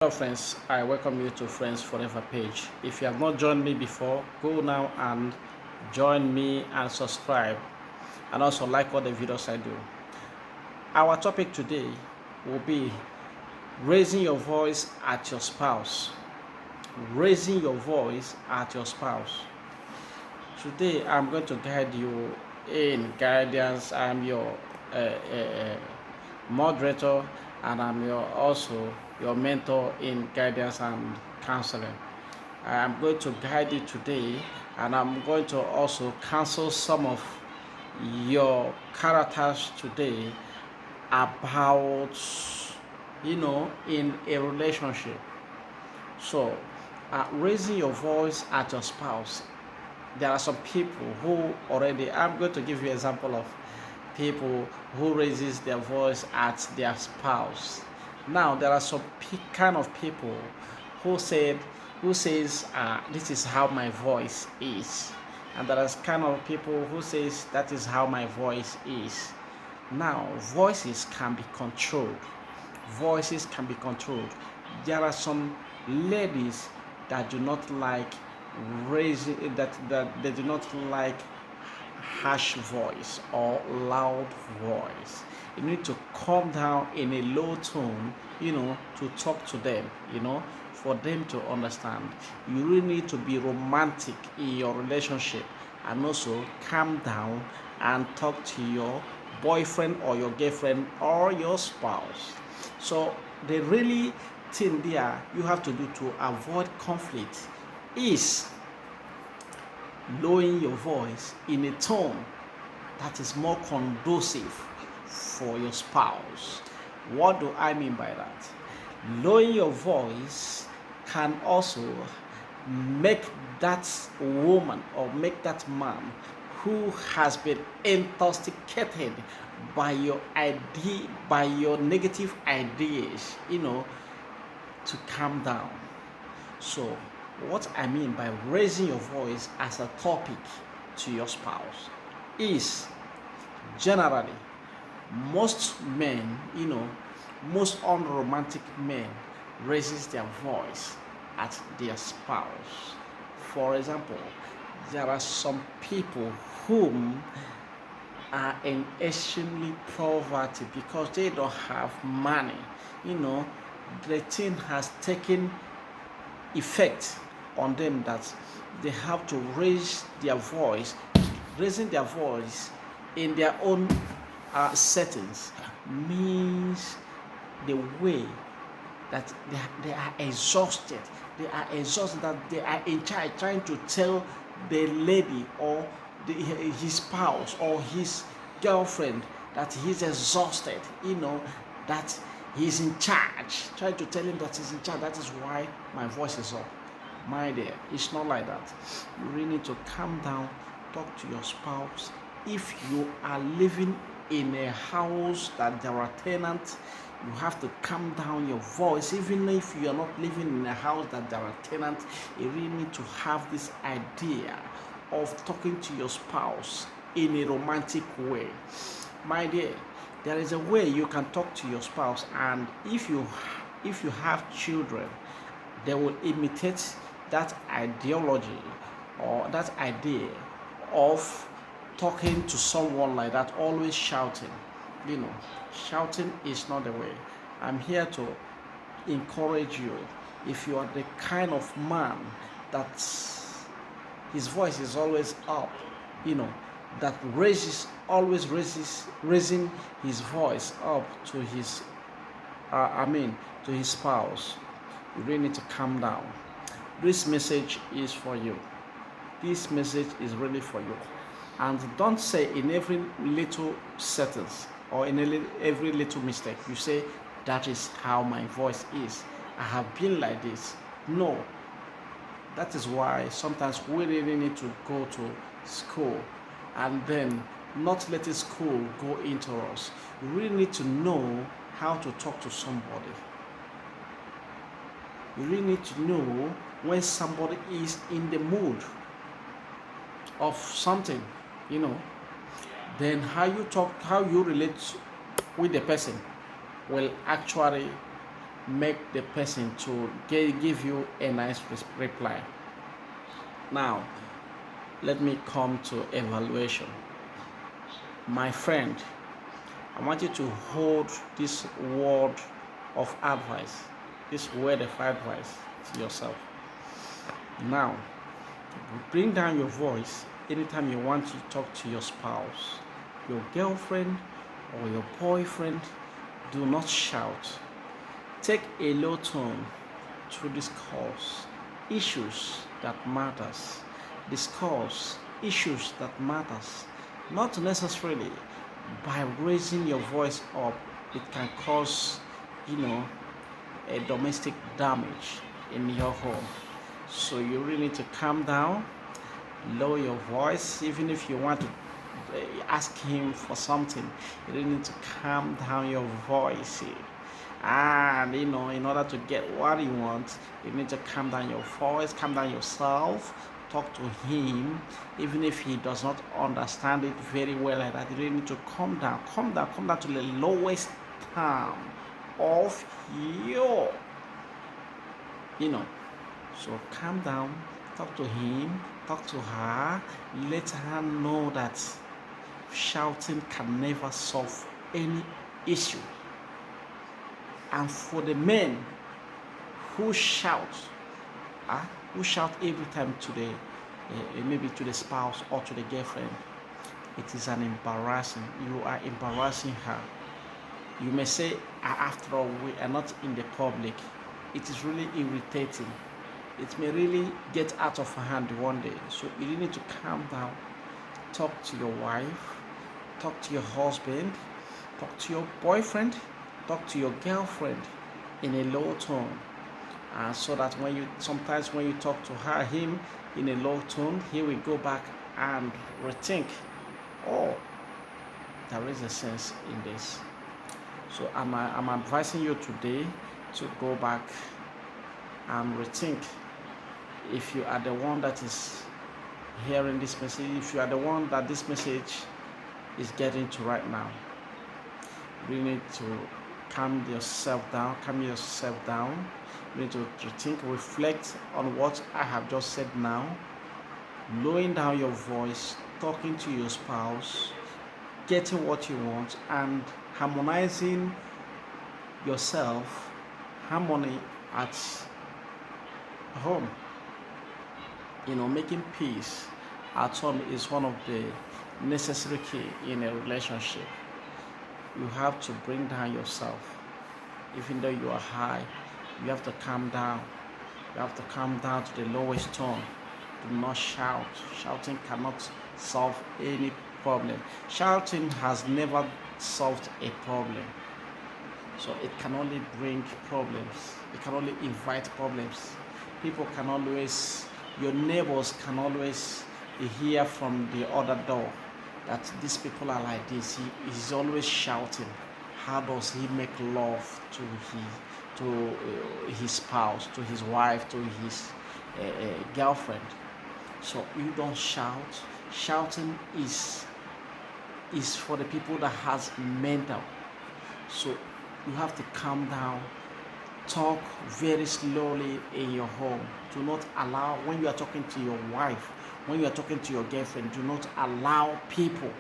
Hello friends, I welcome you to Friends Forever page. If you have not joined me before, go now and join me and subscribe, and also like all the videos I do. Our topic today will be raising your voice at your spouse. Raising your voice at your spouse. Today I'm going to guide you in guidance. I'm your moderator, and I'm also your mentor in guidance and counseling. I am going to guide you today, and I'm going to also counsel some of your characters today about, in a relationship. So, raising your voice at your spouse. There are some people who already, I'm going to give you an example of people who raises their voice at their spouse. Now there are some kind of people who said who says this is how my voice is, and there is kind of people who says that is how my voice is. Now voices can be controlled. Voices can be controlled. There are some ladies that do not like raising that they do not like harsh voice or loud voice. You need to calm down in a low tone, to talk to them, for them to understand. You really need to be romantic in your relationship, and also calm down and talk to your boyfriend or your girlfriend or your spouse. So the really thing there you have to do to avoid conflict is lowering your voice in a tone that is more conducive for your spouse. What do I mean by that? Lowering your voice can also make that woman or make that man who has been intoxicated by your idea, by your negative ideas, to calm down. So, what I mean by raising your voice as a topic to your spouse is generally most men, most unromantic men raises their voice at their spouse. For example, there are some people whom are in extremely poverty because they don't have money. The thing has taken effect on them that they have to raise their voice. Raising their voice in their own settings means the way that they are exhausted. They are exhausted, that they are in charge, trying to tell the lady or his spouse or his girlfriend that he's exhausted, that he's in charge, trying to tell him that he's in charge. That is why my voice is up. My dear, it's not like that. You really need to calm down, talk to your spouse. If you are living in a house that there are tenants, you have to calm down your voice. Even if you are not living in a house that there are tenants, you really need to have this idea of talking to your spouse in a romantic way. My dear, there is a way you can talk to your spouse, and if you have children, they will imitate that ideology or that idea of talking to someone like that, always shouting. Shouting is not the way. I'm here to encourage you. If you are the kind of man that his voice is always up, that raising his voice up to his to his spouse, you really need to calm down. This message is for you. This message is really for you. And don't say in every little sentence or in every little mistake, you say, that is how my voice is. I have been like this. No. That is why sometimes we really need to go to school and then not letting school go into us. You really need to know how to talk to somebody. You really need to know when somebody is in the mood of something, then how you talk, how you relate with the person will actually make the person to give you a nice reply. Now, let me come to evaluation. My friend, I want you to hold this word of advice, this word of advice to yourself. Now, bring down your voice anytime you want to talk to your spouse, your girlfriend, or your boyfriend. Do not shout. Take a low tone to discuss issues that matters. Discuss issues that matters. Not necessarily by raising your voice up, it can cause, a domestic damage in your home. So you really need to calm down, lower your voice. Even if you want to ask him for something, you really need to calm down your voice. And in order to get what you want, you need to calm down your voice, calm down yourself, talk to him. Even if he does not understand it very well like that, you really need to calm down to the lowest term of your, so calm down, talk to him, talk to her, let her know that shouting can never solve any issue. And for the men who shout every time to the maybe to the spouse or to the girlfriend, it is an embarrassing. You are embarrassing her. You may say, after all, we are not in the public. It is really irritating. It may really get out of hand one day. So you really need to calm down. Talk to your wife, talk to your husband, talk to your boyfriend, talk to your girlfriend in a low tone. So that sometimes when you talk to him in a low tone, he will go back and rethink, oh, there is a sense in this. So I'm advising you today to go back and rethink. If you are the one that is hearing this message, if you are the one that this message is getting to right now, you need to calm yourself down. You need to think, reflect on what I have just said now, lowering down your voice, talking to your spouse, getting what you want, and harmonizing yourself. Harmony at home. Making peace at home is one of the necessary key in a relationship. You have to bring down yourself. Even though you are high, you have to calm down. You have to calm down to the lowest tone. Do not shout. Shouting cannot solve any problem. Shouting has never solved a problem. So it can only bring problems. It can only invite problems. Your neighbors can always hear from the other door that these people are like this. He's always shouting. How does he make love to his spouse, to his wife, to his girlfriend? So you don't shout. Shouting is for the people that has mental. So you have to calm down. Talk very slowly in your home. Do not allow, when you are talking to your wife, when you are talking to your girlfriend, do not allow people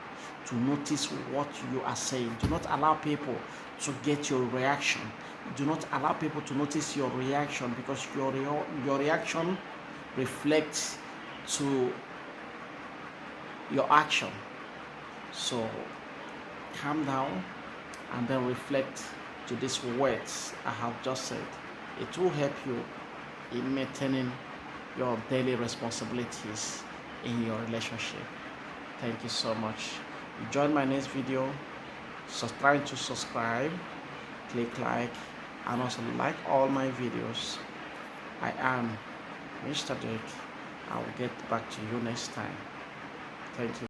to notice what you are saying. Do not allow people to get your reaction. Do not allow people to notice your reaction, because your reaction reflects to your action. So calm down and then reflect to these words I have just said. It will help you in maintaining your daily responsibilities in your relationship. Thank you so much. Join my next video. Try to subscribe, click like, and also like all my videos. I am Mr. Jake. I will get back to you next time. Thank you.